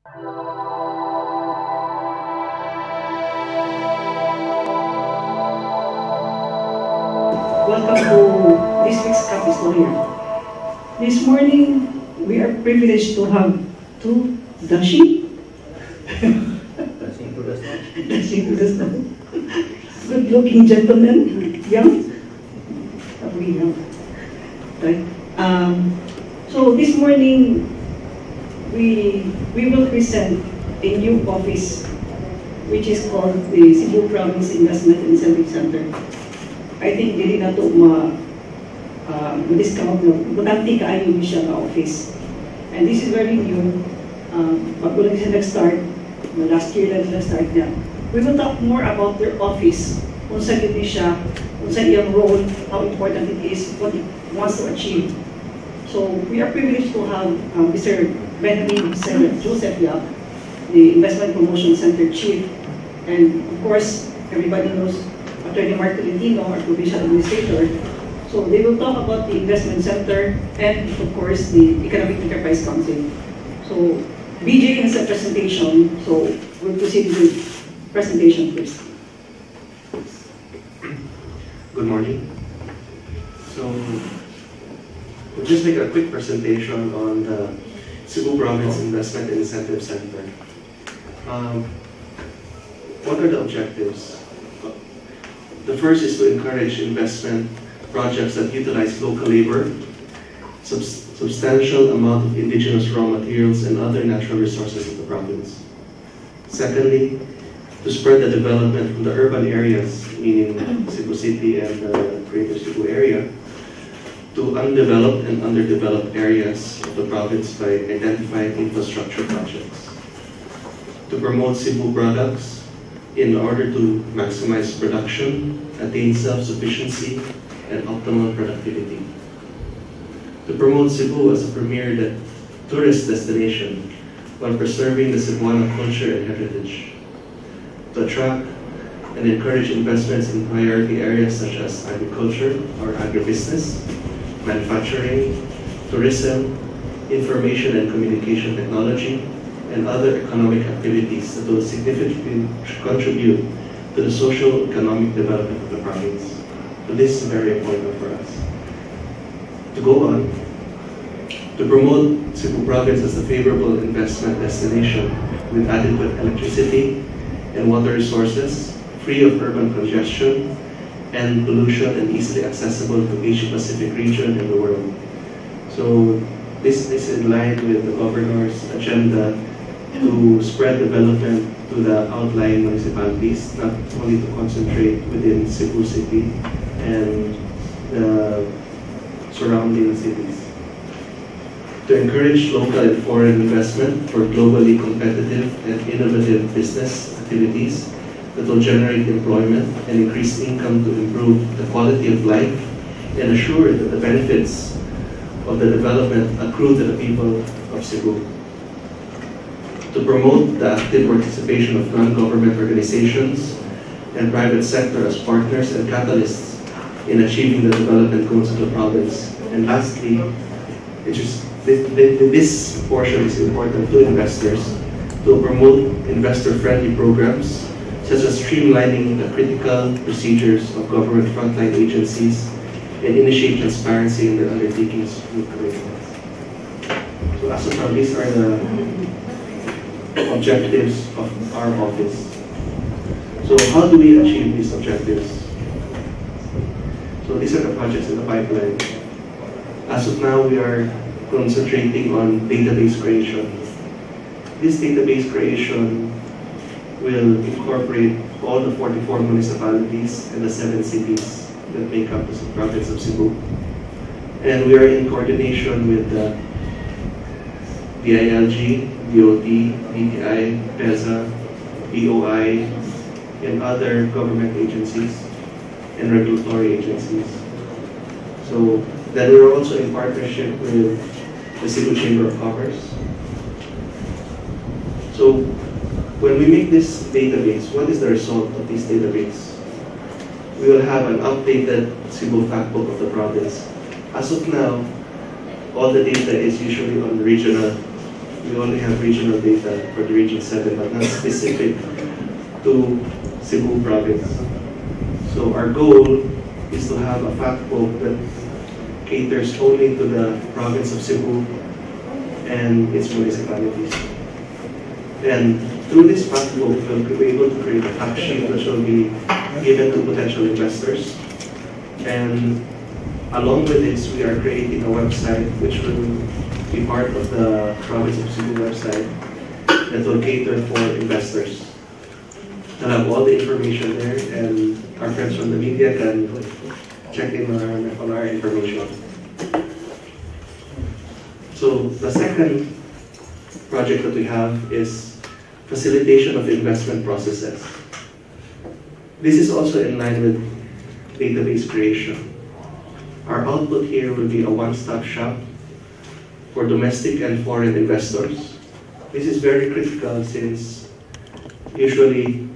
Welcome to this week's Kapi Storya. This morning, we are privileged to have two dashing dashing to the snow. Good-looking gentlemen, young, probably young, right? So this morning, we will present a new office, which is called the Cebu Province Investment and Incentive Center. I think dili na to ma-discount no. Importante kaayo ni siya nga office. And this is very new. Bago lang siya nag-start, last year lang nag-start niya. We will talk more about their office, kung saan yun siya, kung saan iyang role, how important it is, what it wants to achieve. So we are privileged to have Mr. Benjamin Joseph Yap, the Investment Promotion Center Chief, and of course, everybody knows Attorney Mark Tolentino, our Provincial Administrator. So they will talk about the Investment Center and, of course, the Economic Enterprise Council. So BJ has a presentation, so we'll proceed with presentation first. Good morning. So we'll just make a quick presentation on the Cebu Province Investment and Incentive Center. What are the objectives? The first is to encourage investment projects that utilize local labor, substantial amount of indigenous raw materials and other natural resources of the province. Secondly, to spread the development from the urban areas, meaning Cebu City and the Greater Cebu area, to undeveloped and underdeveloped areas of the province by identifying infrastructure projects. To promote Cebu products in order to maximize production, attain self-sufficiency, and optimal productivity. To promote Cebu as a premier tourist destination while preserving the Cebuano culture and heritage. To attract and encourage investments in priority areas such as agriculture or agribusiness, manufacturing, tourism, information and communication technology, and other economic activities that will significantly contribute to the social economic development of the province. So this is very important for us. To go on, to promote Cebu province as a favorable investment destination with adequate electricity and water resources, free of urban congestion and pollution, and easily accessible to Asia Pacific region and the world. So this is in line with the governor's agenda to spread development to the outlying municipalities, not only to concentrate within Cebu City and the surrounding cities. To encourage local and foreign investment for globally competitive and innovative business activities that will generate employment and increase income to improve the quality of life and assure that the benefits of the development accrue to the people of Cebu. To promote the active participation of non-government organizations and private sector as partners and catalysts in achieving the development goals of the province. And lastly, this portion is important to investors, to promote investor-friendly programs such as streamlining the critical procedures of government frontline agencies and initiate transparency in their undertakings with arrangements. So as of now, these are the objectives of our office. So how do we achieve these objectives? So these are the projects in the pipeline. As of now, we are concentrating on database creation. This database creation will incorporate all the 44 municipalities and the 7 cities that make up the province of Cebu. And we are in coordination with the DILG, DOT, DTI, PEZA, BOI, and other government agencies and regulatory agencies. So then we're also in partnership with the Cebu Chamber of Commerce. So when we make this database, what is the result of this database? We will have an updated Cebu fact book of the province. As of now, all the data is usually on regional we only have regional data for the Region 7, but not specific to Cebu province. So our goal is to have a fact book that caters only to the province of Cebu and its municipalities. And through this fact book, we'll be able to create a fact sheet which will be given to potential investors. And along with this, we are creating a website which will be part of the Province of Cebu website that will cater for investors. I'll have all the information there, and our friends from the media can check in on our information. So the second project that we have is facilitation of investment processes. This is also in line with database creation. Our output here will be a one-stop shop for domestic and foreign investors. This is very critical since usually,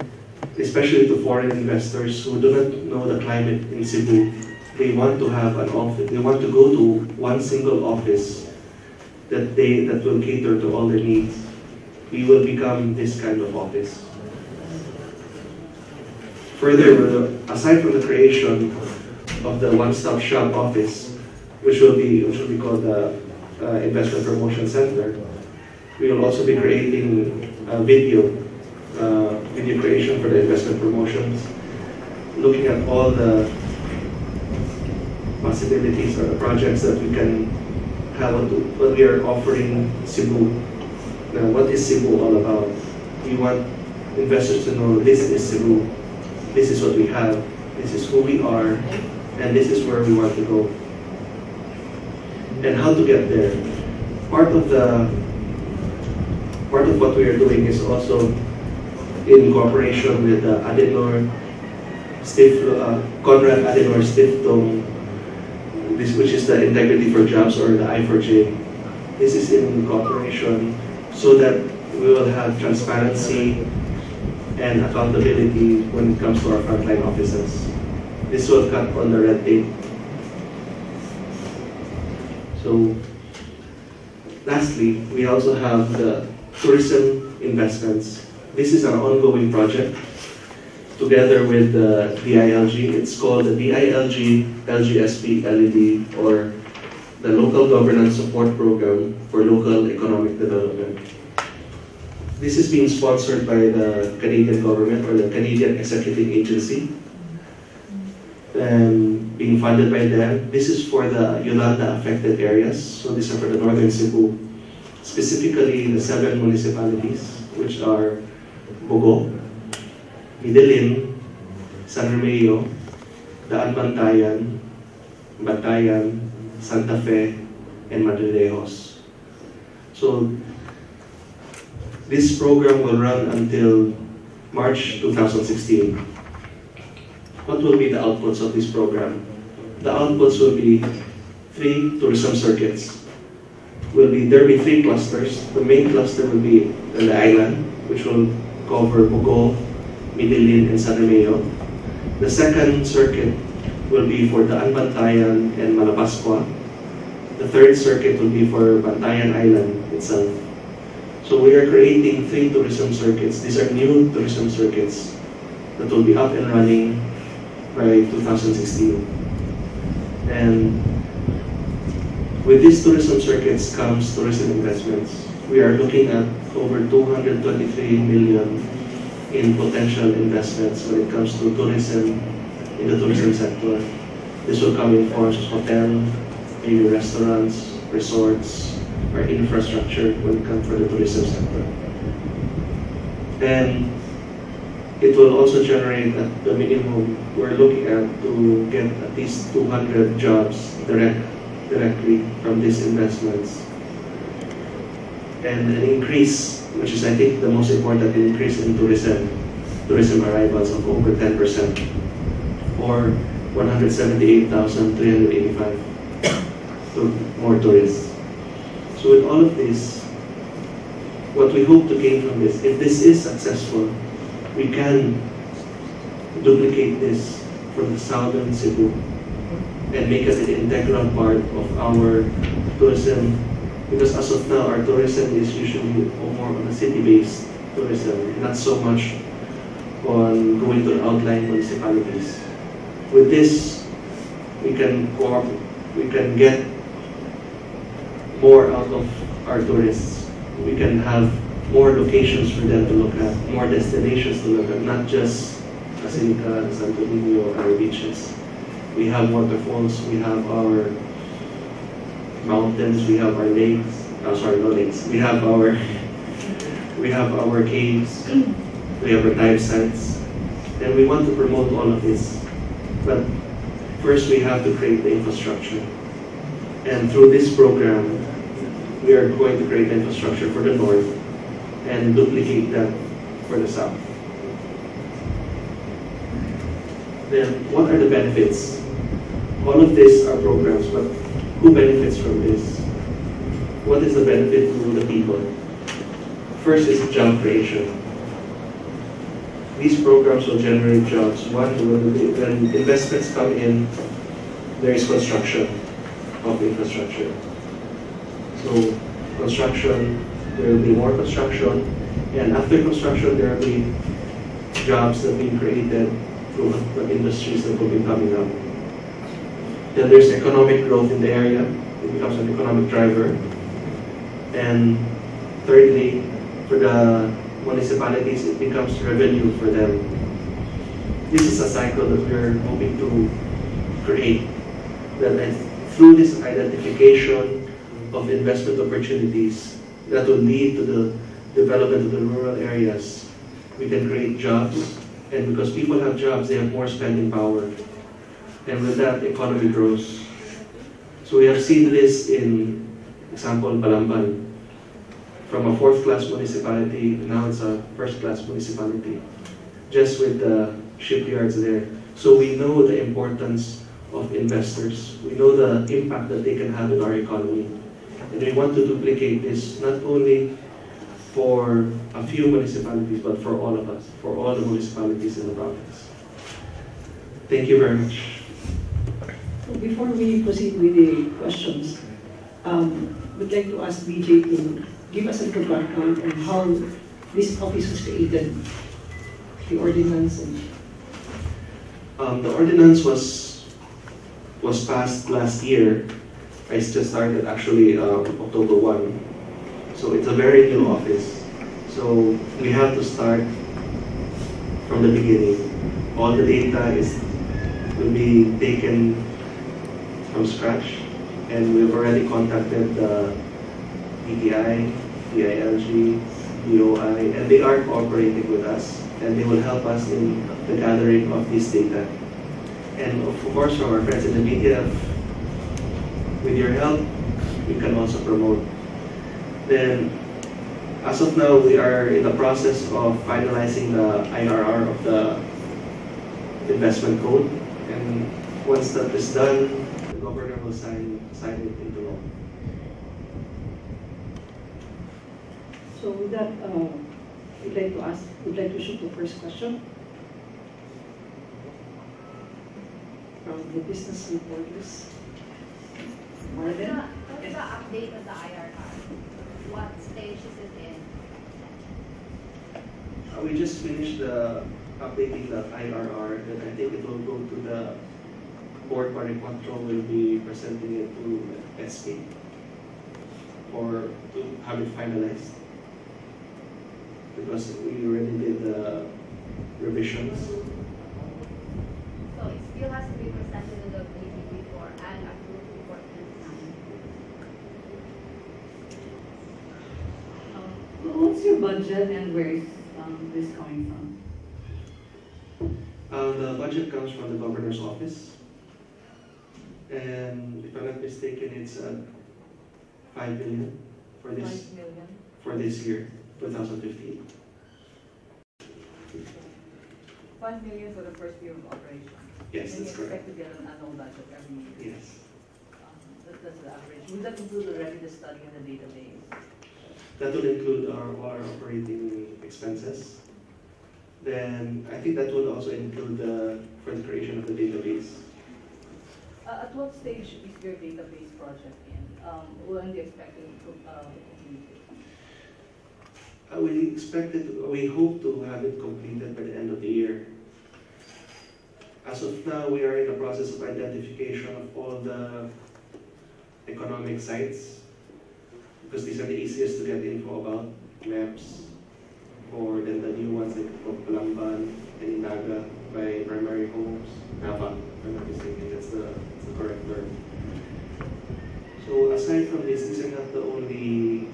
especially to foreign investors who do not know the climate in Cebu, they want to have an office, they want to go to one single office that will cater to all their needs. We will become this kind of office. Further, aside from the creation of the one-stop shop office, which will be called the Investment Promotion Center, we will also be creating video creation for the investment promotions, looking at all the possibilities or the projects that we can have, what we are offering Cebu. Now, what is Cebu all about? We want investors to know this is Cebu, this is what we have, this is who we are, and this is where we want to go. And how to get there. Part of what we are doing is also in cooperation with Conrad Adenauer Stiftung, which is the Integrity for Jobs or the I4J. This is in cooperation so that we will have transparency and accountability when it comes to our frontline officers. This will cut on the red tape. So, lastly, we also have the tourism investments. This is an ongoing project together with the DILG. It's called the DILG LGSP LED, or the Local Governance Support Program for Local Economic Development. This is being sponsored by the Canadian government or the Canadian Executive Agency, and being funded by them. This is for the Yolanda affected areas. So these are for the northern Cebu, specifically the 7 municipalities, which are Bogo, Midilin, San Remeo, Daan Bantayan, Batayan, Santa Fe, and Madrilejos. So this program will run until March 2016. What will be the outputs of this program? The outputs will be 3 tourism circuits. There will be 3 clusters. The main cluster will be on the island, which will cover Bogo, Midilin, and San Remeo. The second circuit will be for Daan Bantayan and Malapascua. The third circuit will be for Bantayan Island itself. So we are creating 3 tourism circuits. These are new tourism circuits that will be up and running by 2016. And with these tourism circuits comes tourism investments. We are looking at over 223 million in potential investments when it comes to tourism, in the tourism sector. This will come in forms of hotel, maybe restaurants, resorts, or infrastructure when it comes for the tourism sector. And it will also generate at the minimum, we're looking at to get at least 200 jobs directly from these investments. And an increase, which is I think the most important, an increase in tourism arrivals of over 10%, or 178,385 more tourists. So with all of this, what we hope to gain from this, if this is successful, we can duplicate this for the southern Cebu and make it an integral part of our tourism Because as of now, our tourism is usually more on a city-based tourism, not so much on going to outlying municipalities. With this, we can get more out of our tourists. We can have more locations for them to look at, more destinations to look at, not just Basilica, Santo Niño, our beaches. We have waterfalls, we have our mountains, we have our lakes. Oh, sorry, no lakes. We have our caves, we have our dive sites, and we want to promote all of this. But first, we have to create the infrastructure, and through this program, we are going to create the infrastructure for the north and duplicate that for the south. Then, what are the benefits? All of these are programs, but who benefits from this? What is the benefit to the people? First is job creation. These programs will generate jobs. One, when investments come in, there is construction of infrastructure. So construction, there will be more construction, and after construction, there will be jobs that will be created from industries that will be coming up. Then there's economic growth in the area. It becomes an economic driver. And thirdly, for the municipalities, it becomes revenue for them. This is a cycle that we're hoping to create. That through this identification of investment opportunities that will lead to the development of the rural areas, we can create jobs. And because people have jobs, they have more spending power. And with that, the economy grows. So we have seen this in, example, Balamban. From a fourth-class municipality, now it's a first-class municipality, just with the shipyards there. So we know the importance of investors. We know the impact that they can have in our economy. And we want to duplicate this not only for a few municipalities, but for all of us, for all the municipalities in the province. Thank you very much. So before we proceed with the questions, we'd like to ask BJ to give us a little background on how this office was created, the ordinance. And the ordinance was passed last year. I just started actually October 1. So it's a very new office. So we have to start from the beginning. All the data will be taken from scratch, and we've already contacted the PTI, DILG, DOI, and they are cooperating with us, and they will help us in the gathering of this data. And of course, from our friends in the media, with your help, we can also promote. Then, as of now, we are in the process of finalizing the IRR of the investment code, and once that is done, the governor will sign it into law. so with that, we'd like to shoot the first question from the business reporters. Marvin? What's the update of the IRR? What stage is it in? We just finished updating the IRR, and I think it will go to the board. Paricuatro will be presenting it to SP or to have it finalized, because we already did the revisions. So it still has to be presented to the BTP for and approved before 2009. What's your budget and where is this coming from? The budget comes from the governor's office, and if I'm not mistaken, it's 5 million for this 5 million. for this year, 2015. 5 million for the first year of operation. Yes, And that's you correct. expect to get an annual budget every year. Yes, That's the average. Would that include already the study and the database? that will include all our operating expenses. Then I think that will also include for the creation of the database. At what stage is your database project in? When do you expect to complete it? We hope to have it completed by the end of the year. As of now, we are in the process of identification of all the economic sites, because these are the easiest to get info about, maps, or then the new ones like Palamban and Inaga by primary homes, Nava, if I'm not mistaken, that's the correct term. So aside from this, these are not the only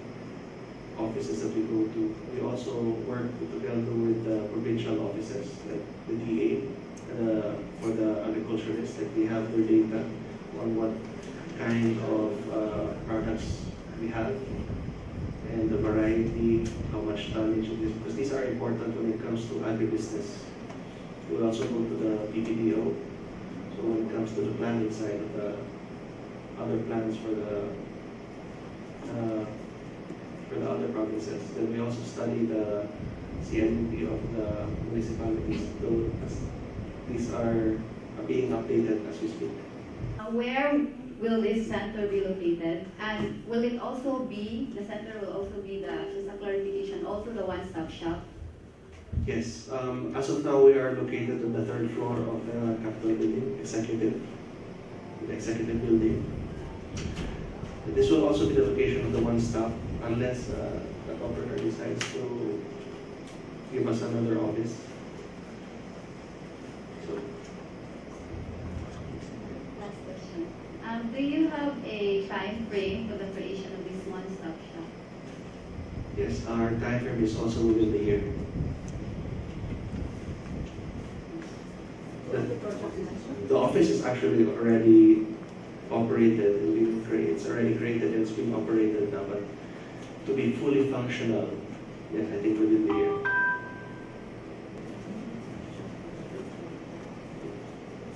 offices that we go to. We also work together with the provincial offices, like the DA, for the agriculturists, like we have their data on what kind of products we have and the variety, how much tonnage of this, because these are important when it comes to agribusiness. We also go to the PPDO, so when it comes to the planning side of the other plans for the other provinces. Then we also study the CNP of the municipalities. So these are being updated as we speak. Where will this center be located? And will it also be, the center will also be just a clarification, also the one-stop shop? Yes, as of now we are located on the third floor of the Capitol building, executive building. This will also be the location of the one-stop, unless the operator decides to give us another office. So, Last question. Do you have a time frame for the creation of this one-stop shop? yes, our time frame is also within the year. The office is actually already operated, and it's already created and it's being operated now, but to be fully functional, yes, I think within the year.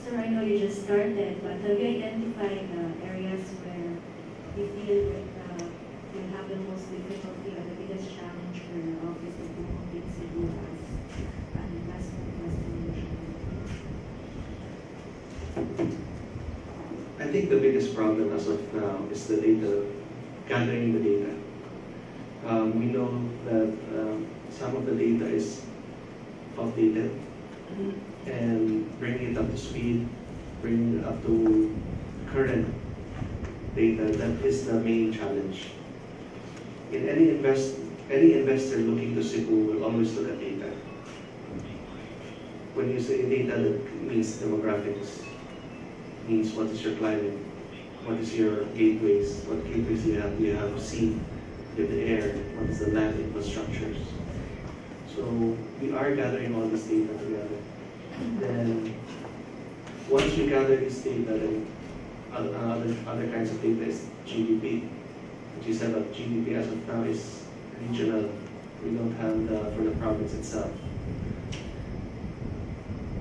Sir, I know you just started, but have you identified areas where you feel like you have the most difficulty or the biggest challenge for your office to complete Cebu as an investment destination? I think the biggest problem as of now is the data, gathering the data. We know that some of the data is outdated, and bringing it up to speed, bringing it up to current data, that is the main challenge. In any investor looking to Cebu will always look at data. When you say data, that means demographics, means what is your climate, what is your gateways, what gateways you have. You have sea, you have the air, what is the land infrastructures. So we are gathering all this data together. Then once we gather this data, then other kinds of data is GDP. Which you said that GDP as of now is regional. We don't have for the province itself.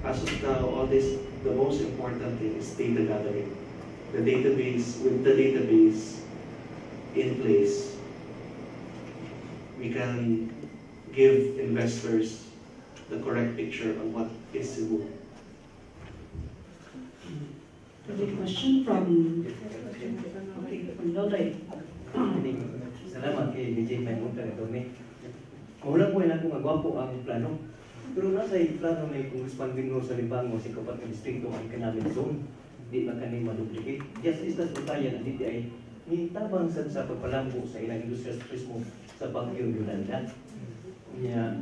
As of now, all this, the most important thing is data gathering. With the database in place, we can give investors the correct picture on what is Cebu. Any question from Loday? Salamat kay DJ Maimunta na ito. Kulang po lang kung agwapo ang plano. Pero nasa plano may kung expanding mo sa Limbango, sa kapat ng distrito ang economic zone, di ba kaning maduplicate. Just istas butayan ang DTI, ni tabang sa pagpalambo sa ilang industriya sa turismo sa Bagyong Yolanda. Niya,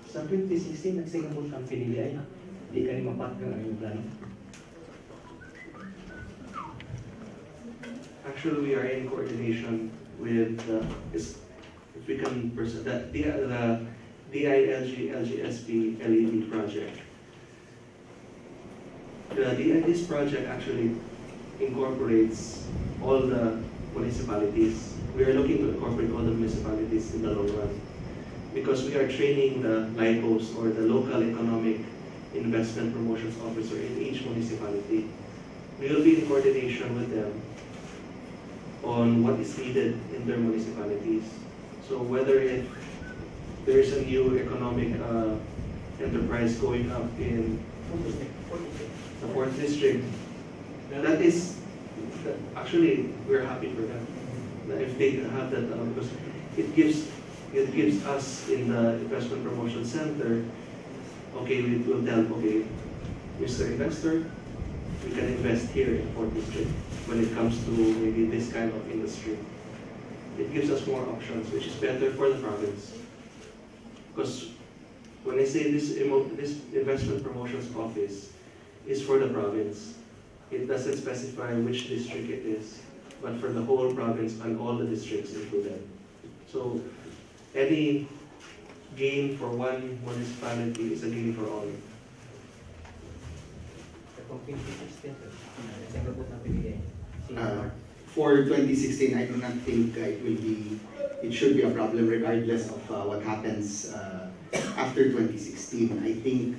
sa 2016, nagsingabot ang pinili ay, di ka ni mapatgang ang iyong plano. Actually, we are in coordination with if we can the DILG LGSP LED project. This project actually incorporates all the municipalities. We are looking to incorporate all the municipalities in the long run, because we are training the LICOs, or the local economic investment promotions officer, in each municipality. We will be in coordination with them on what is needed in their municipalities. So whether there is a new economic enterprise going up in the 4th district, That is, actually, we're happy for that. If they have that, because it gives us in the investment promotion center, okay, we will tell, okay, Mr. Investor, we can invest here in Port District when it comes to maybe this kind of industry. It gives us more options, which is better for the province. Because when I say this investment promotions office is for the province, it doesn't specify which district it is, but for the whole province and all the districts included. So any gain for one municipality is a gain for all. For 2016, I do not think it should be a problem regardless of what happens after 2016. I think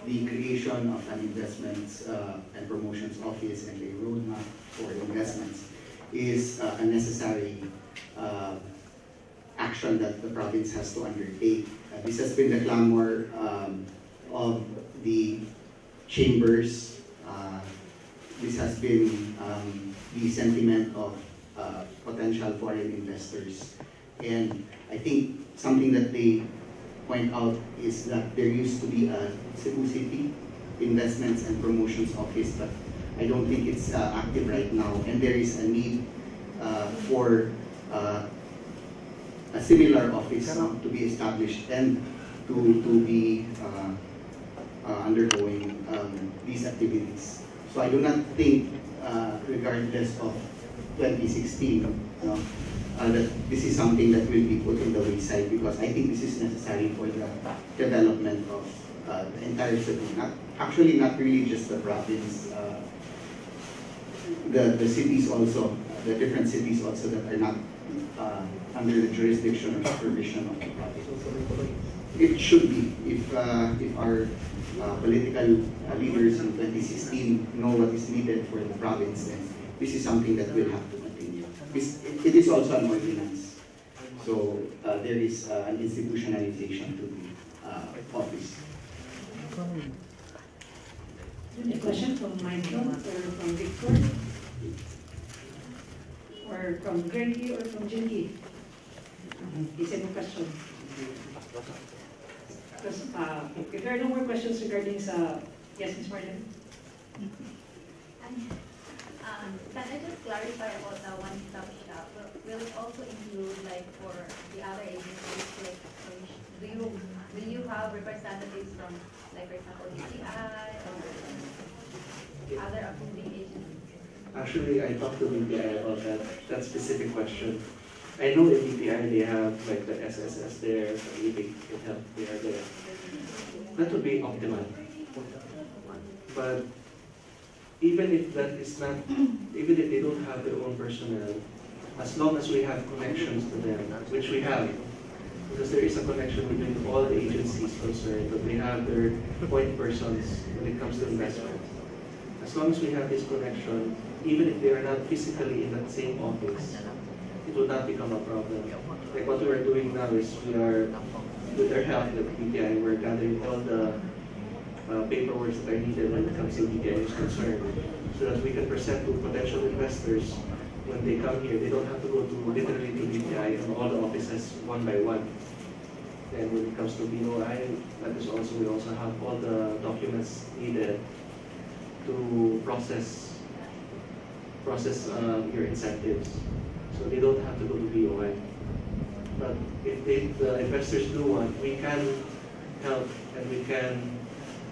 the creation of an investments and promotions office and a roadmap for investments is a necessary action that the province has to undertake. This has been the clamor of the chambers. This has been the sentiment of potential foreign investors. And I think something that they point out is that there used to be a Cebu City Investments and Promotions Office, but I don't think it's active right now. And there is a need for a similar office to be established and to be undergoing these activities. So I do not think, regardless of 2016, that this is something that will be put in the wayside, because I think this is necessary for the development of the entire city. Actually, not really just the province, the cities also, the different cities also that are not under the jurisdiction or supervision of the province. It should be, if our political leaders in 2016 know what is needed for the province, then this is something that will have to continue. It is also an ordinance, so there is an institutionalization to the office. A question from Michael or from Victor? Or from Greggy or from Jinky? Is there no question? Because, if there are no more questions regarding sa... Yes, Ms. Martin? Can I just clarify about the one-stop shop? Will it also include, like, for the other agencies, like, do you have representatives from, like, for example, DTI or other approving agencies? Actually, I talked to BPI about that specific question. I know in BPI they have like the SSS there, the help they are there. That would be optimal. But even if that is not, even if they don't have their own personnel, as long as we have connections to them, which we have, because there is a connection between all the agencies concerned, but they have their point persons when it comes to investment. As long as we have this connection, even if they are not physically in that same office, it will not become a problem. Like what we are doing now is we are, with their help, like BPI, we're gathering all the paperwork that are needed when it comes to BPI is concerned, so that we can present to potential investors when they come here. They don't have to go to literally to BPI and all the offices one by one. And when it comes to BOI, that is also, we also have all the documents needed to process your incentives. So they don't have to go to BOI. But if the investors do want, we can help and we can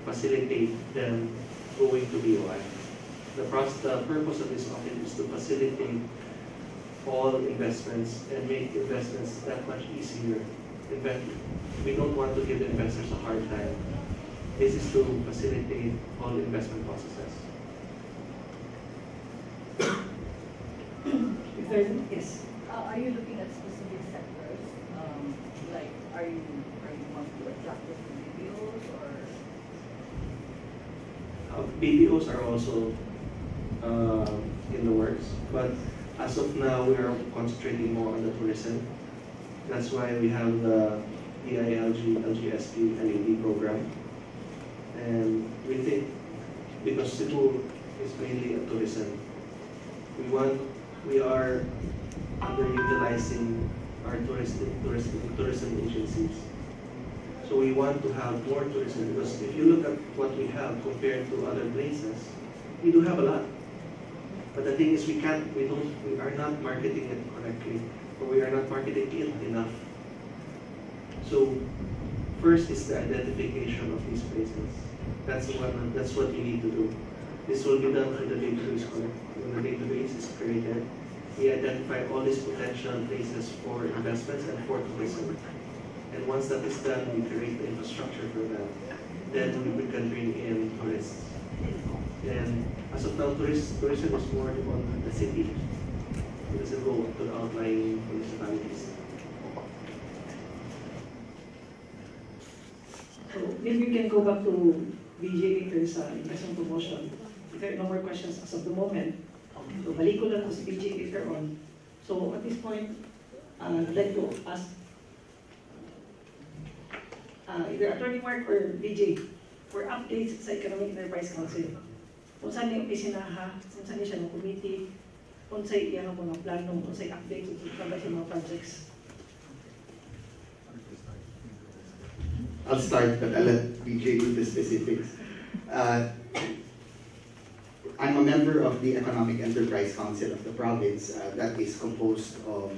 facilitate them going to BOI. The purpose of this audit is to facilitate all investments and make investments that much easier. We don't want to give the investors a hard time. This is to facilitate all investment processes. Yes. Are you looking at specific sectors? Like, are you want to attract the BPOs or? BPOs are also in the works, but as of now, we are concentrating more on the tourism. That's why we have the EILG, LGSP, LED program. And we think, because Cebu is mainly tourism. We are underutilizing our tourism agencies. So we want to have more tourism, because if you look at what we have compared to other places, we do have a lot. But the thing is, we are not marketing it correctly, or we are not marketing it enough. So first is the identification of these places. That's what you need to do. This will be done through the database. When the database is created, we identify all these potential places for investments and for tourism. And once that is done, we create the infrastructure for that. Then we can bring in tourists. And as of now, tourism is more on the city. It doesn't go to the outlying municipalities. So maybe we can go back to BJ Gator's investment promotion. If there are no more questions as of the moment, so balik ko lang to si BJ Gator on. So at this point, I'd like to ask either Attorney Mark or BJ for updates sa Economic Enterprise Council. Kung saan yung isinaha, kung saan siya ng committee, kung saan iyan ang mga plano, kung saan updates sa mga projects. I'll start, but I'll let BJ do the specifics. I'm a member of the Economic Enterprise Council of the province. That is composed of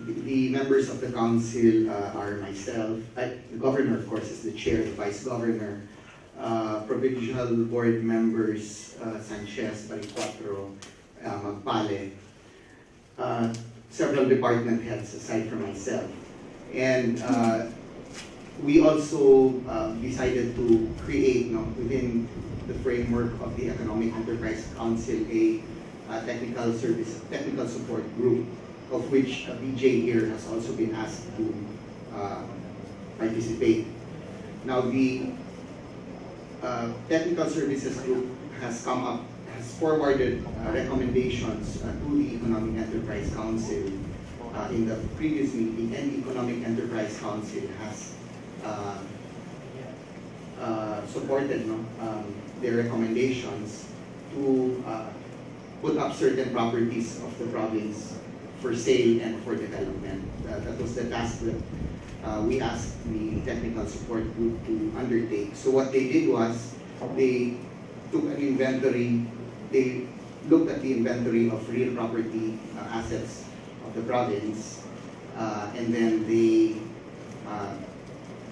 the members of the council are myself, the governor, of course, is the chair, the vice governor, provincial board members, Sanchez, Baricuatro, Magpale, several department heads aside from myself. And we also decided to create, within the framework of the Economic Enterprise Council, a technical support group, of which BJ here has also been asked to participate. Now, the technical services group has forwarded recommendations to the Economic Enterprise Council in the previous meeting, and the Economic Enterprise Council has supported their recommendations to put up certain properties of the province for sale and for development. That was the task that we asked the technical support group to undertake. So what they did was, they took an inventory, they looked at the inventory of real property assets of the province, and then they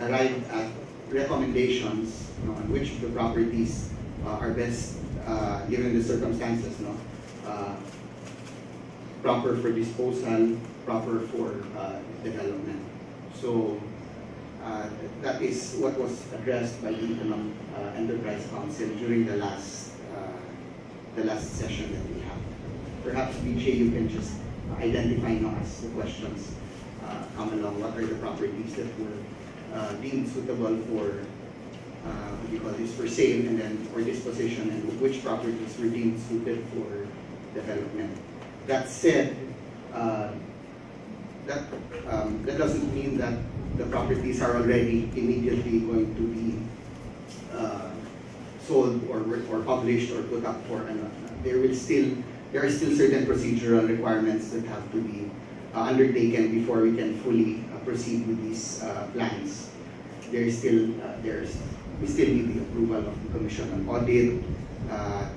arrived at recommendations on which of the properties are best, given the circumstances, proper for disposal, proper for development. So that is what was addressed by the Economic Enterprise Council during the last session that we had. Perhaps BJ, you can just identify as the questions come along. What are the properties that were deemed suitable for for sale and then for disposition, and which properties were deemed suited for development? That said, that doesn't mean that the properties are already immediately going to be sold or published or put up for. There are still certain procedural requirements that have to be undertaken before we can fully proceed with these plans. We still need the approval of the Commission on Audit.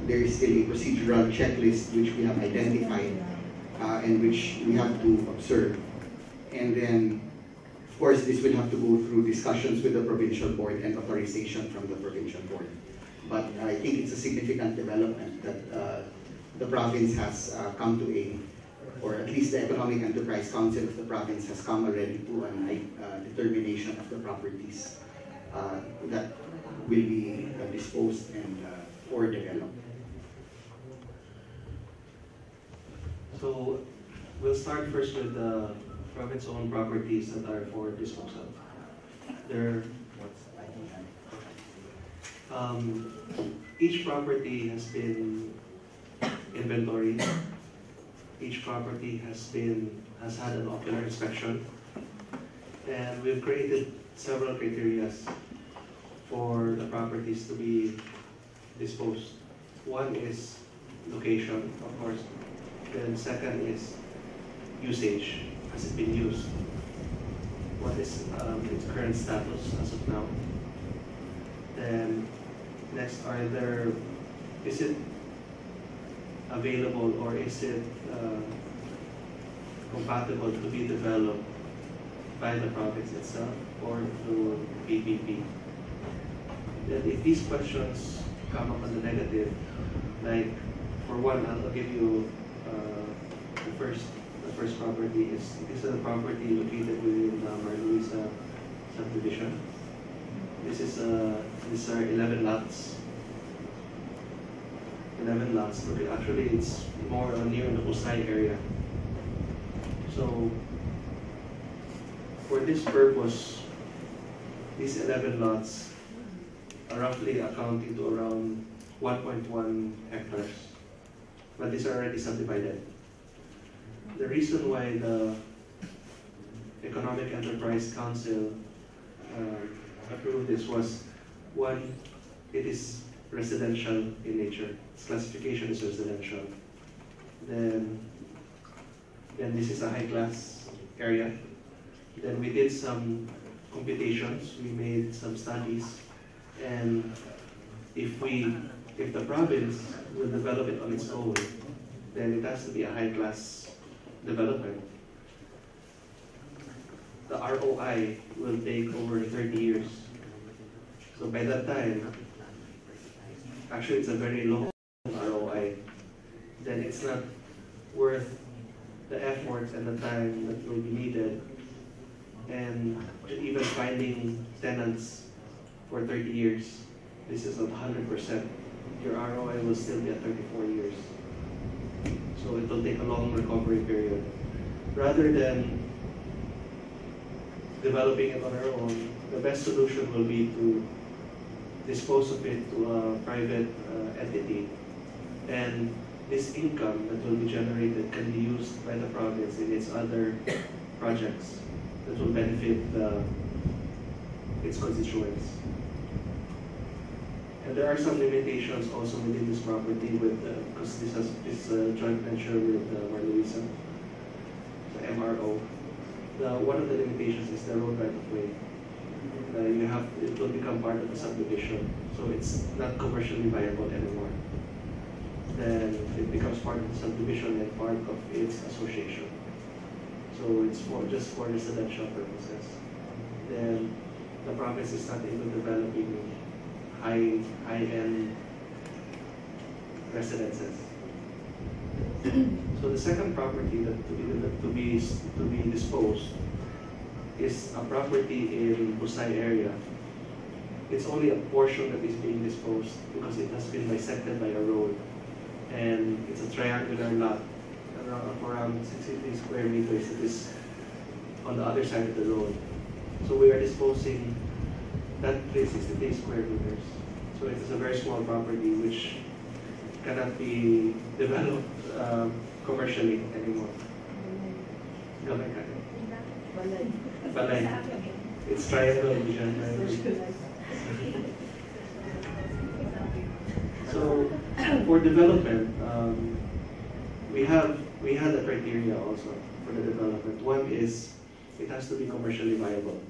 There is still a procedural checklist which we have identified and which we have to observe. And then, of course, this will have to go through discussions with the provincial board and authorization from the provincial board. But I think it's a significant development that the province has come to or at least the Economic Enterprise Council of the province has come already to a determination of the properties that will be disposed and or developed. So we'll start first with the province-owned properties that are for disposal. Each property has been inventoried. Each property has had an ocular inspection, and we've created several criteria for the properties to be disposed. One is location, of course. Then second is usage. Has it been used? What is its current status as of now? Then next, is it available or is it compatible to be developed by the province itself or through PPP? Then if these questions come up on the negative, like for one, I'll give you the first property is a property located within the Marluisa subdivision. These are 11 lots. 11 lots. Okay, actually, it's more near the Usay area. So, for this purpose, these 11 lots are roughly accounting to around 1.1 hectares. But these are already subdivided. The reason why the Economic Enterprise Council approved this was, one, it is residential in nature. Its classification is residential. Then this is a high-class area. Then we did some computations, we made some studies, and if the province will develop it on its own, then it has to be a high-class development. The ROI will take over 30 years. So by that time, actually it's a very low ROI. Then it's not worth the effort and the time that will be needed, and even finding tenants for 30 years. This is at 100%. Your ROI will still be at 34 years. So it will take a long recovery period. Rather than developing it on our own, the best solution will be to dispose of it to a private entity. And this income that will be generated can be used by the province in its other projects that will benefit its constituents. And there are some limitations also within this property because this is a joint venture with Marluisa, the MRO. One of the limitations is the road right of way. It will become part of the subdivision, so it's not commercially viable anymore. Then it becomes part of the subdivision and part of its association. So it's just for residential purposes. Then the province is not even developing high-end residences. So the second property that to be disposed is a property in Busay area. It's only a portion that is being disposed because it has been bisected by a road, and it's a triangular lot of around 60 square meters that is on the other side of the road. So we are disposing that 60 square meters. So it is a very small property which cannot be developed commercially anymore. Balay. It's triangle vision. So for development, we had a criteria also for the development. One is it has to be commercially viable.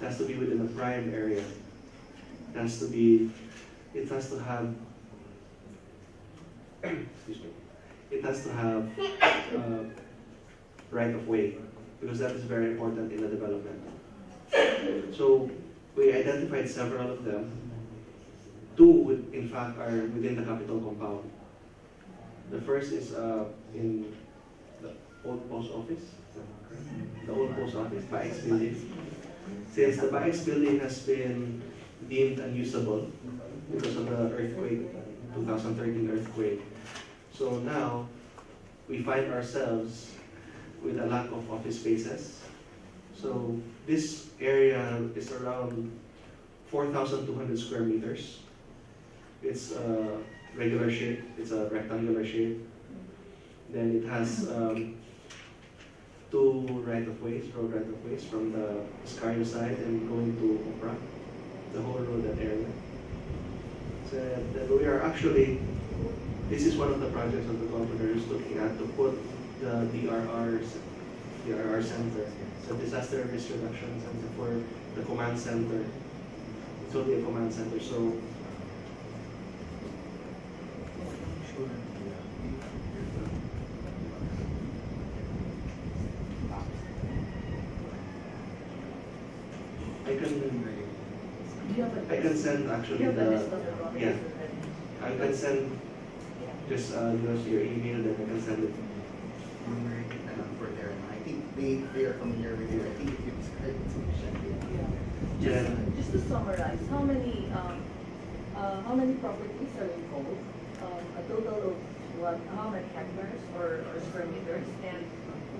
It has to be within a prime area. It has to have excuse me. It has to have right of way, because that is very important in the development. So we identified several of them. Two, in fact, are within the capital compound. The first is in the old post office. The old post office, Baix building. Since the Baix building has been deemed unusable because of the earthquake, 2013 earthquake. So now we find ourselves with a lack of office spaces. So this area is around 4,200 square meters. It's a regular shape, it's a rectangular shape. Then it has two road right-of-ways from the Scario side and going to Opera, the whole road that area. So that we are actually This is one of the projects that the governor is looking at to put the DRR center, the Disaster Risk Reduction Center for the command center. It will be a command center. So I can send actually yeah. I can send just your email, then I can send it. For there, I think they are familiar with it. I think if you describe it sufficiently. Yeah. Just to summarize, how many properties are involved? A total of what? How many hectares or square meters? And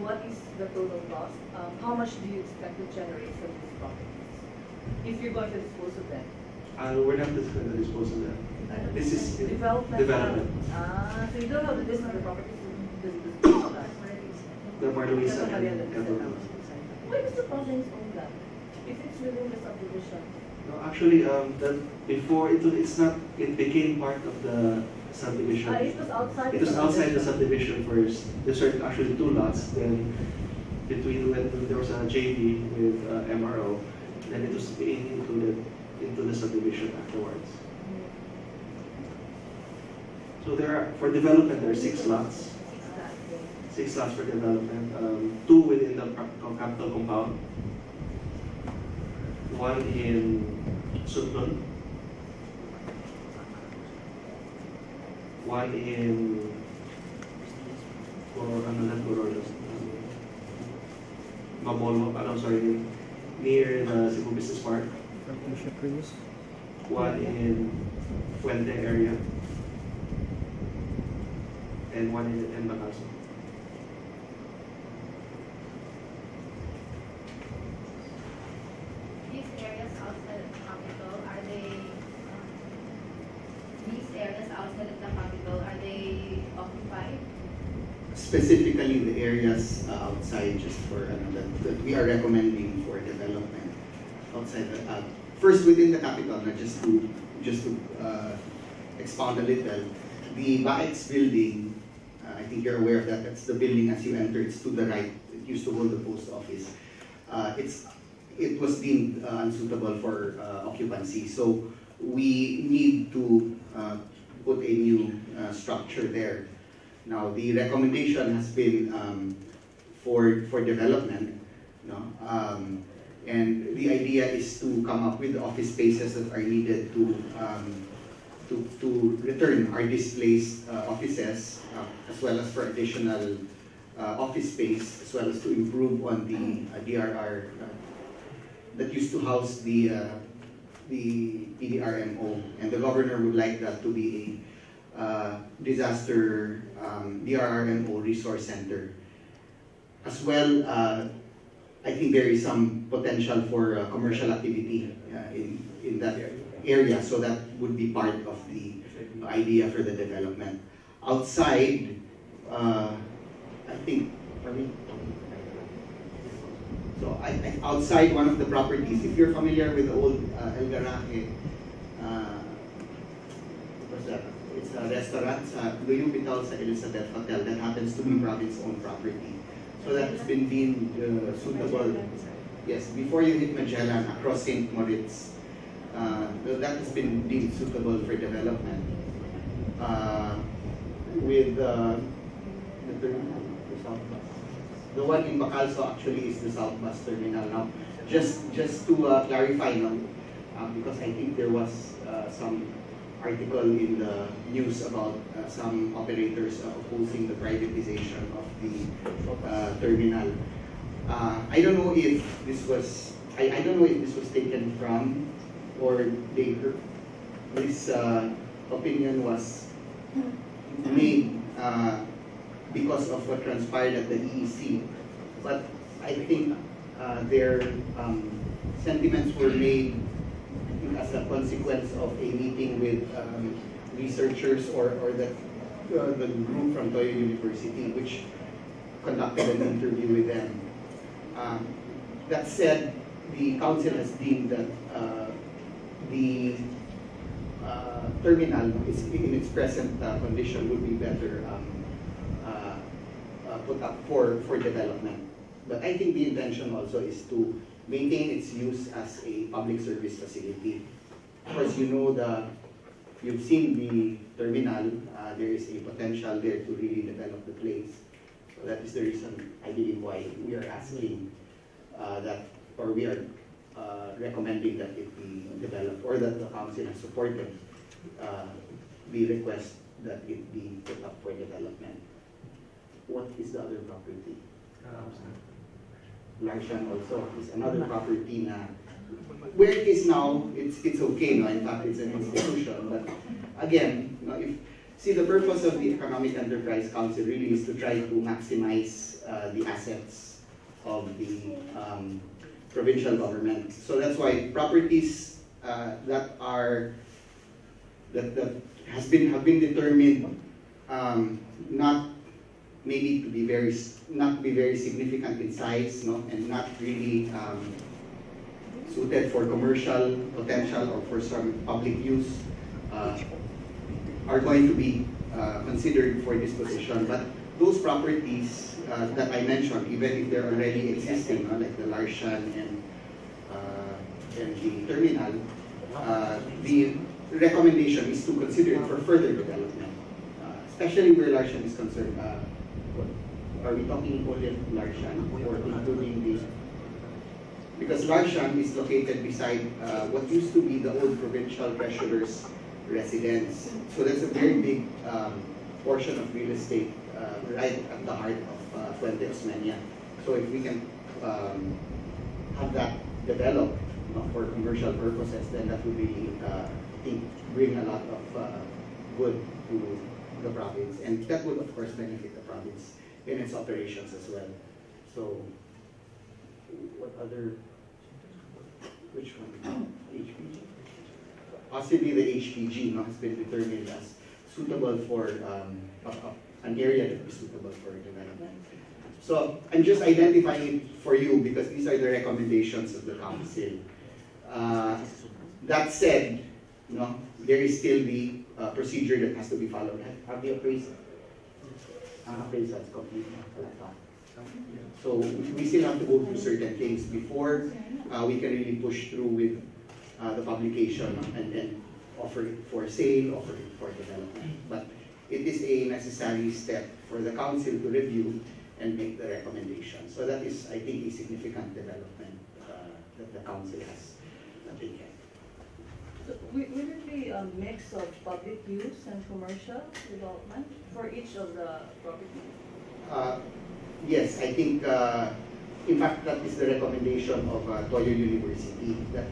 what is the total cost? How much do you expect to generate from these properties if you're going to dispose of them? We're not just going to dispose of them. This is Development. So you don't have the list of the properties to dispose of that. the Marluisa Why and Catalonia. does the province own that? If it's within the subdivision. No, actually, that before it became part of the subdivision. It was outside. It was outside the subdivision first. There's actually 2 lots. Then between when there was a JV with MRO, then it was being included into the subdivision afterwards. So for development, there are 6 lots. 6 lots for development. 2 within the capital compound. 1 in Sundon. 1 in Mabolo, near the Cebu Business Park. 1 in Fuente area. And 1 in Bacaso. These areas outside of the capital, are they, these areas outside of the capital, are they occupied? Specifically, the areas outside, just for that we are recommending for development outside the first within the capital. Just to expound a little, the BAEX building. I think you're aware of that. That's the building as you enter. It's to the right. It used to hold the post office. It was deemed unsuitable for occupancy, so we need to put a new structure there. Now, the recommendation has been for development, and the idea is to come up with office spaces that are needed to return our displaced offices, as well as for additional office space, as well as to improve on the DRR that used to house the PDRMO, and the governor would like that to be a disaster DRRMO resource center. As well, I think there is some potential for commercial activity in that area, so that would be part of the idea for the development. Outside, I think, outside one of the properties, if you're familiar with the old El Garaje, what's that? It's a restaurant, Luyo Pital sa Elizabeth Hotel, that happens to be province-owned property. So that has been deemed suitable. Yes, before you hit Magellan, across St. Moritz, that has been deemed suitable for development. With the the one in Bacalso actually is the South Bus Terminal. Now, just to clarify, because I think there was some article in the news about some operators opposing the privatization of the terminal. I don't know if this was taken from, or this opinion was made because of what transpired at the EEC, but I think their sentiments were made as a consequence of a meeting with researchers or the group from Toyo University, which conducted an interview with them. That said, the council has deemed that the terminal is in its present condition would be better put up for development. But I think the intention also is to maintain its use as a public service facility. Of course, you've seen the terminal, there is a potential there to really develop the place. So that is the reason, I believe, why we are asking we are recommending that it be developed, or that the council has supported the request that it be put up for development. What is the other property? Larshan also is another property na where it is now, it's okay, no? In fact, it's an institution. But again, if the purpose of the Economic Enterprise Council really is to try to maximize the assets of the provincial government. So that's why properties that have been determined not maybe to be very significant in size, no, and not really suited for commercial potential or for some public use, are going to be considered for disposition. But those properties that I mentioned, even if they're already existing, like the Larshan and the terminal, the recommendation is to consider it for further development, especially where Larshan is concerned. Are we talking only of Larshan or including the? Because Larshan is located beside what used to be the old provincial treasurer's residence. So that's a very big portion of real estate right at the heart of Fuente Osmeña. So if we can have that developed for commercial purposes, then that would really, I think, bring a lot of good to the province. And that would, of course, benefit the province in its operations as well. So, what other, which one? HPG? Possibly the HPG has been determined as suitable for an area that is suitable for development. So I'm just identifying it for you because these are the recommendations of the council. That said, there is still the procedure that has to be followed. Have the appraisal? Appraisal is complete. So we still have to go through certain things before we can really push through with the publication and offer it for sale, offer it for development. But it is a necessary step for the council to review and make the recommendation. So that is, I think, a significant development that the council has taken. So will it be a mix of public use and commercial development for each of the properties? Yes, I think, in fact, that is the recommendation of Toyo University, that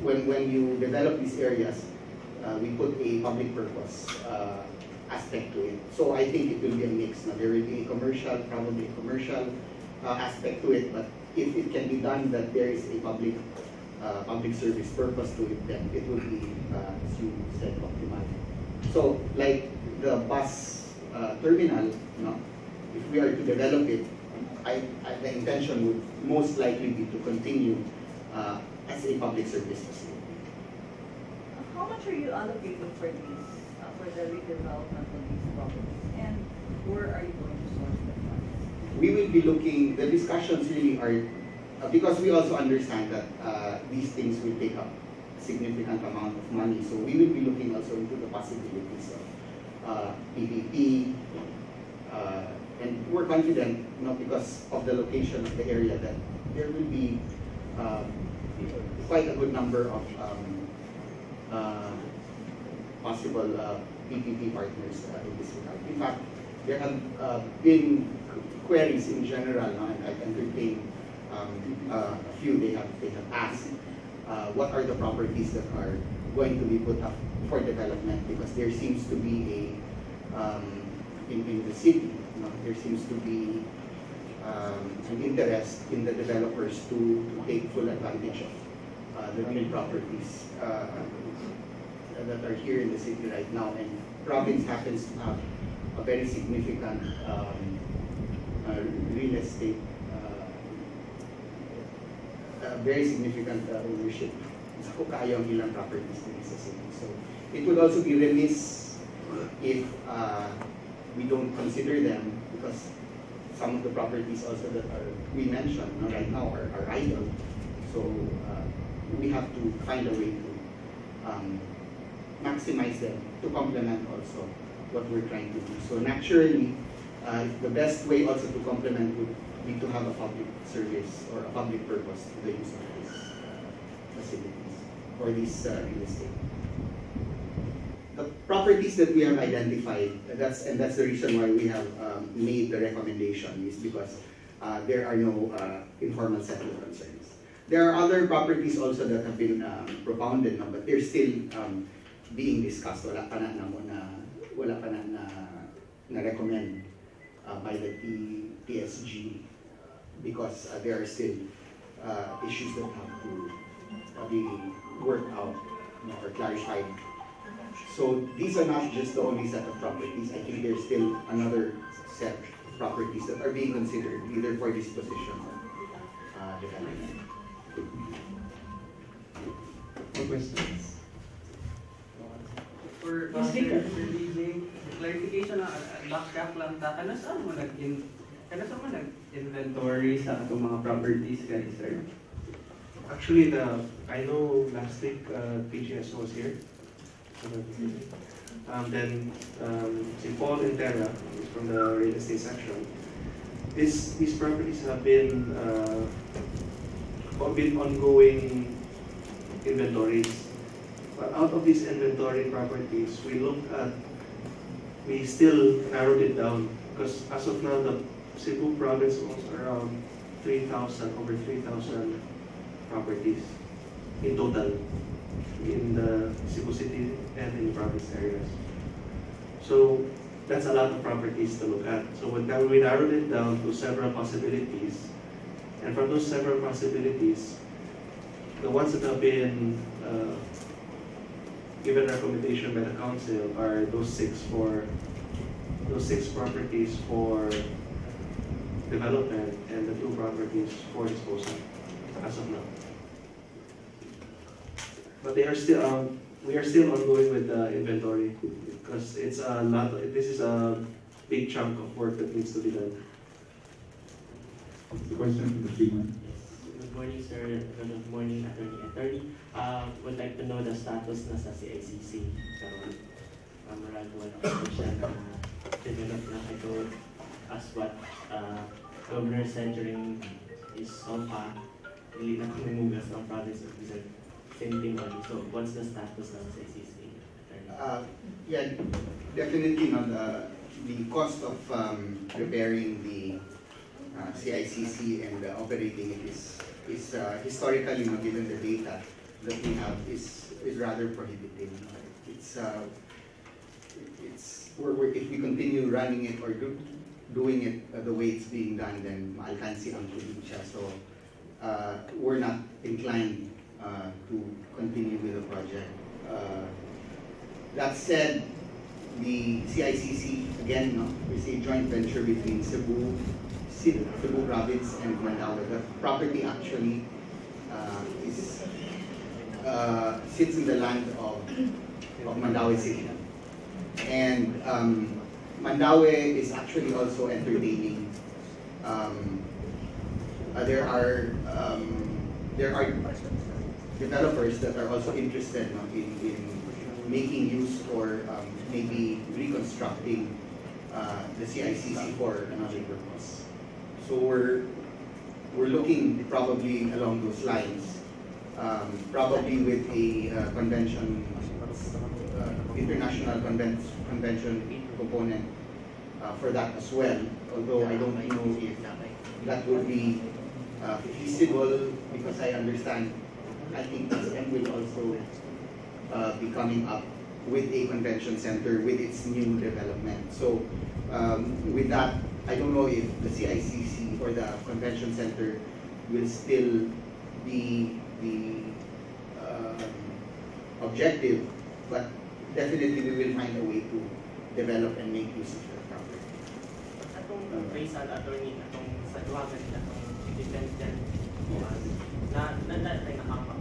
when you develop these areas, we put a public purpose aspect to it. So I think it will be a mix. Now, there will be a commercial, probably a commercial aspect to it, but if it can be done that there is a public service purpose to it, then it will be, as you said, optimal. So, like the bus terminal, if we are to develop it, the intention would most likely be to continue as a public service facility. How much are you allocating for these, for the redevelopment of these properties, and where are you going to source the funds? We will be looking, the discussions really are, because we also understand that these things will take up a significant amount of money, so we will be looking also into the possibilities of PPP, and we're confident, because of the location of the area, that there will be quite a good number of possible PPP partners in this regard. In fact, there have been queries in general, and I've entertained a few. They have asked what are the properties that are going to be put up for development, because there seems to be in the city, there seems to be an interest in the developers to take full advantage of the real properties that are here in the city right now. And province happens to have a very significant real estate, very significant ownership sakop kaayo ang ilang properties din sa city. So it would also be remiss if we don't consider them, because some of the properties also that we mentioned right now are idle. So we have to find a way to maximize them to complement also what we're trying to do. So naturally, the best way also to complement would be to have a public service or a public purpose to the use of these facilities or this real estate. The properties that we have identified, that's the reason why we have made the recommendation, is because there are no informal settlement concerns. There are other properties also that have been propounded, no, but they're still being discussed. Wala pa na recommend by the TSG because there are still issues that have to be worked out, or clarified. So these are not just the only set of properties. I think there's still another set of properties that are being considered either for disposition or development. More questions? For Yes, Victor. DJ, clarification na backtrack lang ta, kana saan mo nag-inventory sa atong mga properties guys, sir? Actually, I know last week PGS was here. Then si Paul and Terra is from the real estate section. These properties have been ongoing inventories. But out of these inventory properties, we still narrowed it down, because as of now, the Cebu province owns around over 3,000 properties in total in the Cebu City and in the province areas. So that's a lot of properties to look at. So we narrowed it down to several possibilities, and from those several possibilities, the ones that have been given recommendation by the council are those six properties for development and the 2 properties for disposal as of now. But we are still ongoing with the inventory, because it's a lot. This is a big chunk of work that needs to be done. The question from the Freeman. Good morning, sir. Good morning, attorney. Would like to know the status na sa CICC. So, maragawa na po siya na develop na ito as what Governor said during his SOPA, really na kumugas ng province of Quezon. Same thing only. So, what's the status na sa CICC, attorney? Yeah, definitely not. The cost of preparing the CICC and operating it is historically, given the data that we have, is rather prohibitive. If we continue running it or doing it the way it's being done, then maalkansi ang probinsya. So we're not inclined to continue with the project. That said, the CICC, again, is a joint venture between Cebu province and Mandaue. The property actually sits in the land of Mandaue City. And Mandaue is actually also entertaining. There are developers that are also interested in making use or maybe reconstructing the CICC for another purpose. So we're looking probably along those lines, probably with a convention, international convention component for that as well. Although I don't know if that would be feasible, because I understand, I think SM will also be coming up with a convention center with its new development. So with that, I don't know if the CICC or the convention center will still be the objective, but definitely we will find a way to develop and make use of the property. Atong race at attorney, atong sa duwagan, atong independent, na nakapak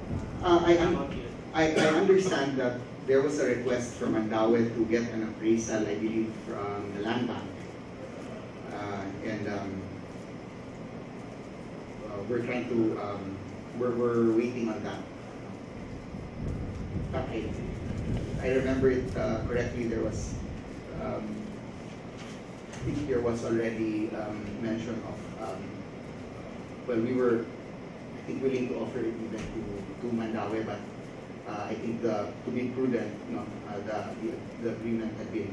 I understand that there was a request from Mandaue to get an appraisal, I believe, from the land bank. We're trying to, we're waiting on that. But I remember it correctly, there was, I think there was already mention of, well, we were, I think, willing to offer it even to Mandaue, but I think to be prudent, the agreement had been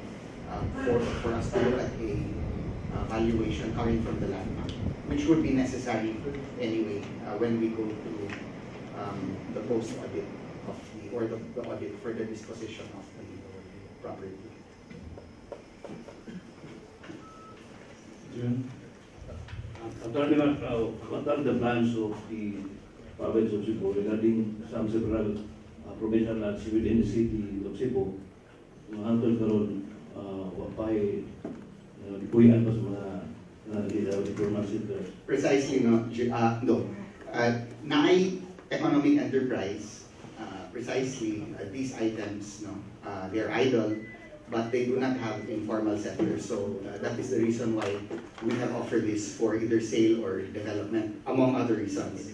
for us to look at a valuation coming from the land bank, which would be necessary anyway when we go to the post audit of the audit for the disposition of the property. Attorney, what are the plans of the province of Cebu regarding some several provincial lands within the city of Cebu? Hangtod karon wapay dipuyan pa sa mga informal centers. Precisely, no. Naay economic enterprise, precisely these items, no, they're idle, but they do not have informal settlers. So that is the reason why we have offered this for either sale or development, among other reasons.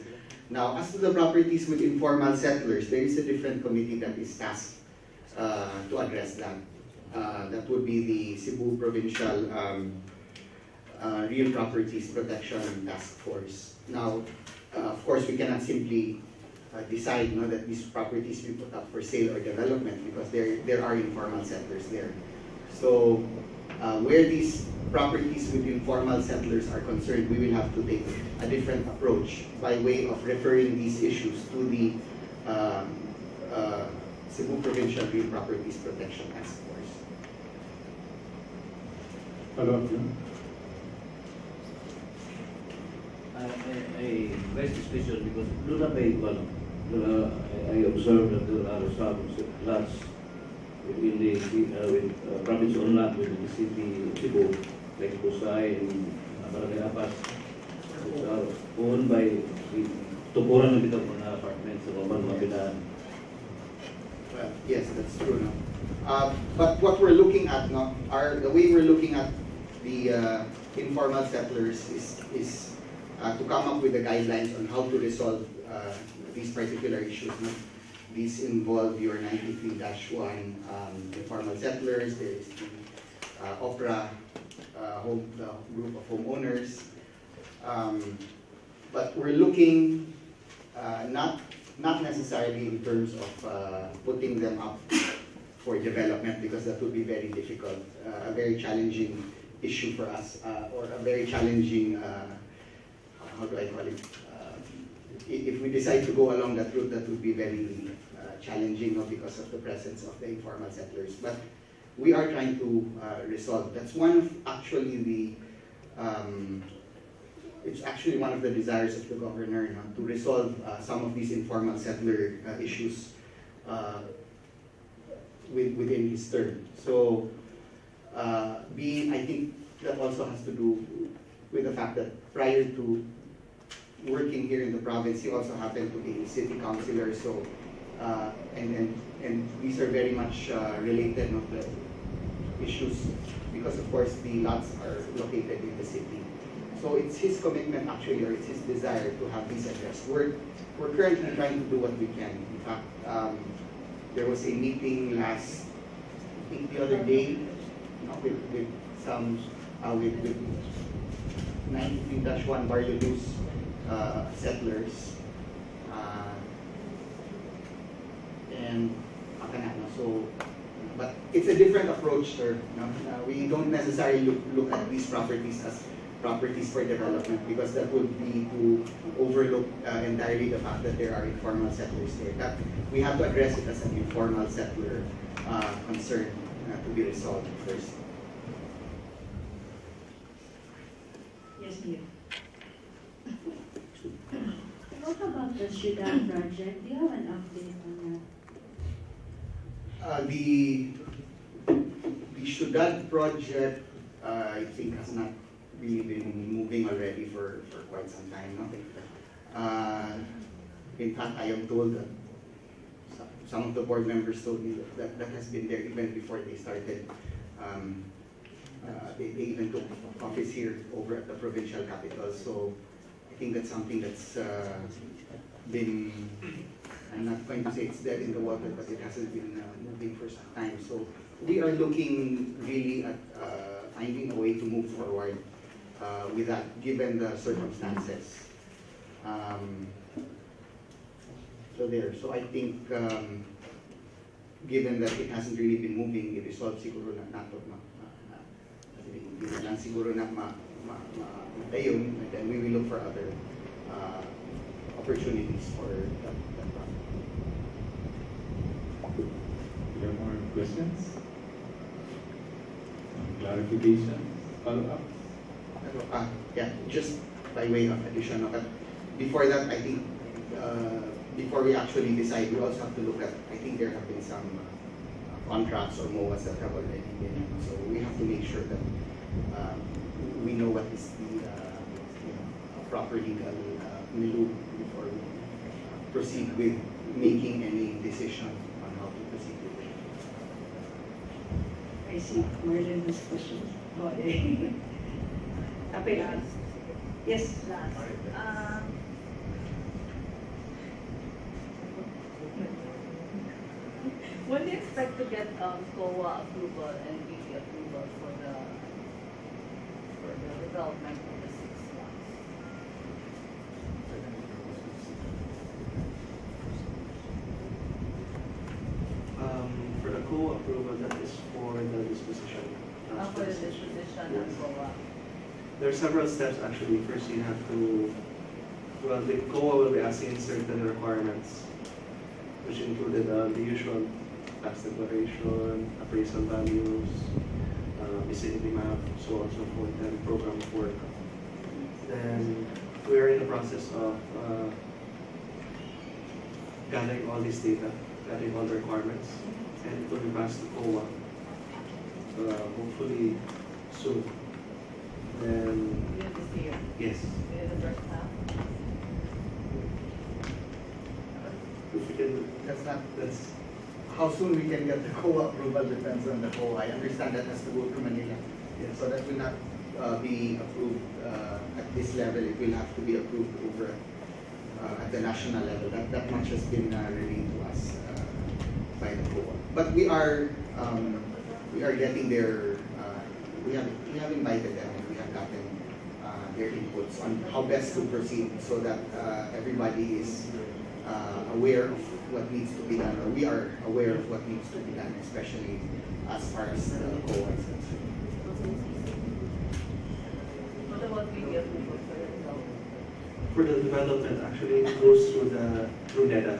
Now, as to the properties with informal settlers, there is a different committee that is tasked to address that. That would be the Cebu Provincial Real Properties Protection Task Force. Now, of course, we cannot simply decide that these properties we put up for sale or development because there are informal settlers there. So where these properties with informal settlers are concerned, we will have to take a different approach by way of referring these issues to the Cebu Provincial Real Properties Protection Task Force. Hello. I raised this question because I observed that there are some lots within the provincial lot within the city of Cebu, like Pusay and Barangay Apas, which are owned by tukuran na bitaw mga apartments sa mga binahan. Well, yes, that's true. No? But what we're looking at, the way we're looking at the informal settlers is to come up with the guidelines on how to resolve these particular issues. No? These involve your 93-1 informal settlers. There is the OPRA the group of homeowners. But we're looking not necessarily in terms of putting them up for development, because that would be very difficult, a very challenging issue for us, or a very challenging, how do I call it? If we decide to go along that route, that would be very challenging, because of the presence of the informal settlers. But we are trying to resolve. That's one of actually the, it's actually one of the desires of the governor, to resolve some of these informal settler issues within his term. So, I think that also has to do with the fact that prior to working here in the province, he also happened to be a city councilor. So, and these are very much related, the issues, because of course the lots are located in the city. So it's his commitment actually, or it's his desire to have these addressed. We're currently trying to do what we can. In fact, there was a meeting I think the other day, with some, with 93-1 Barrio Luz settlers, and so, but it's a different approach, sir. We don't necessarily look at these properties as properties for development, because that would be to overlook entirely the fact that there are informal settlers there. That we have to address it as an informal settler concern to be resolved first. Yes, dear. What about the Ciudad project? Do you have an update on that? The Ciudad project, I think, has not really been moving already for quite some time. In fact, I am told that some of the board members told me that has been there even before they started. They even took office here over at the provincial capital. So I think that's something that's been, I'm not going to say it's dead in the water, but it hasn't been moving for some time. So we are looking really at finding a way to move forward with that, given the circumstances. So I think, given that it hasn't really been moving, i-resolve siguro na nato hindi na lang siguro na matayon, and then we will look for other opportunities for that project. There are more questions? Clarification? Follow-up? Yeah, just by way of addition. But before that, I think, before we actually decide, we also have to look at, I think there have been some contracts or MOAs that have already been, so we have to make sure that we know what is the proper legal milieu before we proceed with making any decision on how to proceed with it. I see Marlene has questions. Oh, yeah. Kapi. Yes. When do you expect to get COA approval and BP approval for the development of the 6 lots? For the co-approval, that is for the disposition. For the disposition Yes. and COA. There are several steps actually. First, you have to, well, the COA will be asking certain requirements, which included the usual tax declaration, appraisal values, vicinity map, so on and so forth, and program of work. Then we are in the process of gathering all this data, gathering all the requirements, and it will be passed to COA, hopefully soon. Then, This year? yes. In the first half? If we can, That's how soon we can get the COA approval depends on the COA. I understand that has to go through Manila. yes. So that will not be approved at this level. It will have to be approved over at the national level. That much has been relayed to us by the COA. But we are getting their. We have invited them. We have gotten their inputs on how best to proceed so that everybody is aware of what needs to be done, or we are aware of what needs to be done, especially as far as the COA is concerned. What about BP approval for the development? For the development, actually, it goes through NEDA,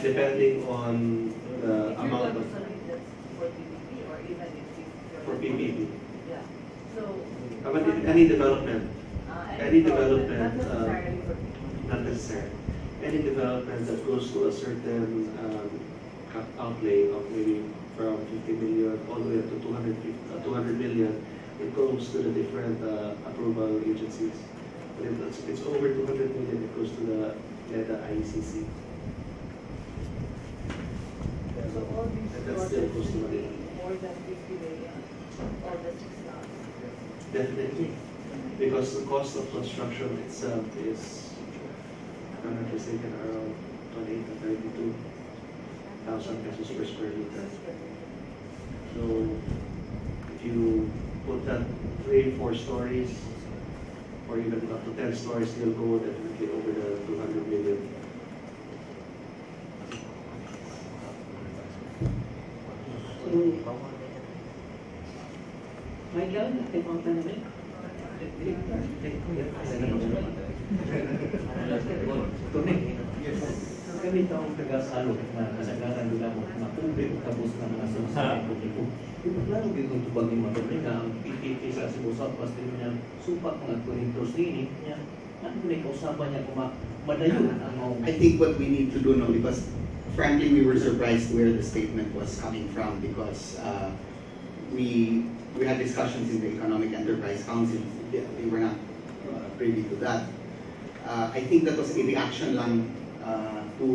depending on the amount of, For PPP or even if it's for PPP. Yeah. So. But any development, any development, not necessarily for PPP. not necessary. Any development that goes to a certain outlay of maybe from 50 million all the way up to 200 million, it goes to the different approval agencies. But if it's over 200 million, it goes to the NEDA IECC. So all these And that's still projects close to will be Manila. more than 50 million, all the 6 lots. Definitely. Because the cost of construction itself is, if I'm not mistaken, around 28 to 32,000 pesos per square meter. So if you put that 3, 4 stories, or even up to 10 stories, you'll go definitely over the 200 million. Michael, nakipang namin. Kami taong taga-salot na kasagaran nila mo na publiko tapos na mga sinasabi publiko. Klaro dito ito bagay matulog na ang PPP sa Cebu Southwest niya supak mga kunintros din niya. Ano na kausapan niya kung madayon ang mga. I think what we need to do now, because frankly we were surprised where the statement was coming from, because we had discussions in the Economic Enterprise Council. They were not privy to that. I think that was a reaction lang to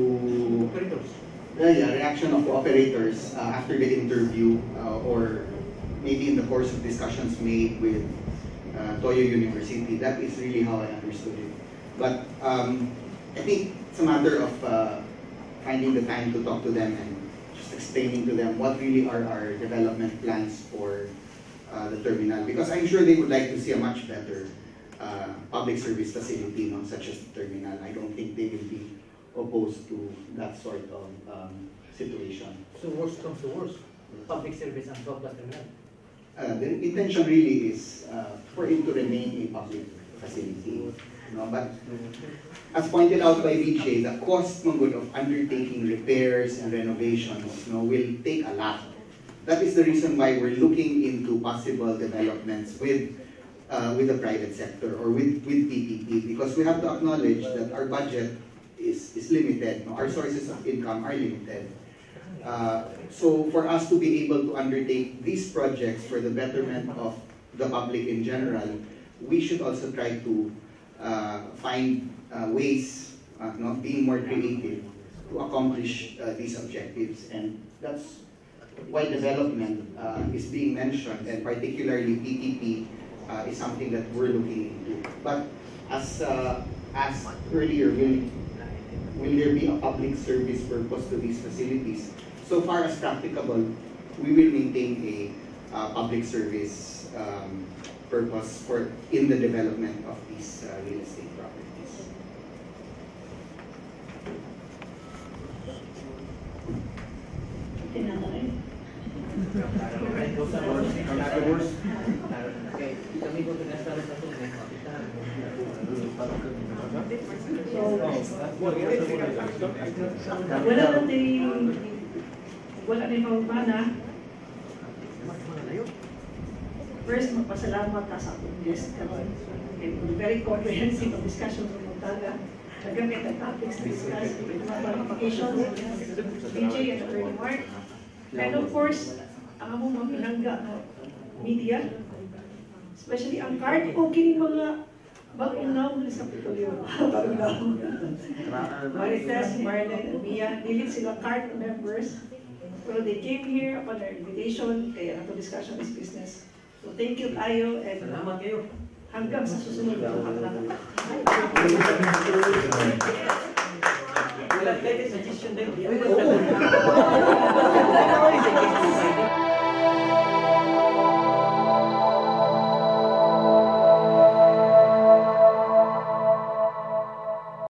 reaction of operators after the interview or maybe in the course of discussions made with Toyo University. That is really how I understood it. But I think it's a matter of finding the time to talk to them and just explaining to them what really are our development plans for the terminal. Because I'm sure they would like to see a much better public service facility, such as the terminal. I don't think they will be opposed to that sort of situation. So worst comes to worst, public service and surplus terminal. The intention really is for it to remain a public facility. But as pointed out by VJ, the cost of undertaking repairs and renovations will take a lot. That is the reason why we're looking into possible developments with the private sector or with PPP, because we have to acknowledge that our budget is limited. Our sources of income are limited. So for us to be able to undertake these projects for the betterment of the public in general, we should also try to find ways, being more creative, to accomplish these objectives. And that's why development is being mentioned, and particularly PPP is something that we're looking into. But as asked earlier, will there be a public service purpose to these facilities? So far as practicable, we will maintain a public service purpose in the development of these real estate properties. Wala na yung pagmana. First, magpasalamat ka sa ating guest. Very comprehensive ang discussion ng Montaga. Nagamit ang topics to discuss mga qualifications, BJ and Attorney Mark. And of course, ang among mga pinangga media, especially ang card o kining mga bagong naon sa Kapitolyo. Bagong naon. Marites, Marlene, and Mia, dili sila card members. Pero they came here upon our invitation, kaya ang discussion is business. So thank you tayo, and Salamat kayo. hanggang sa susunod na hanggang. Wala kayo suggestion din.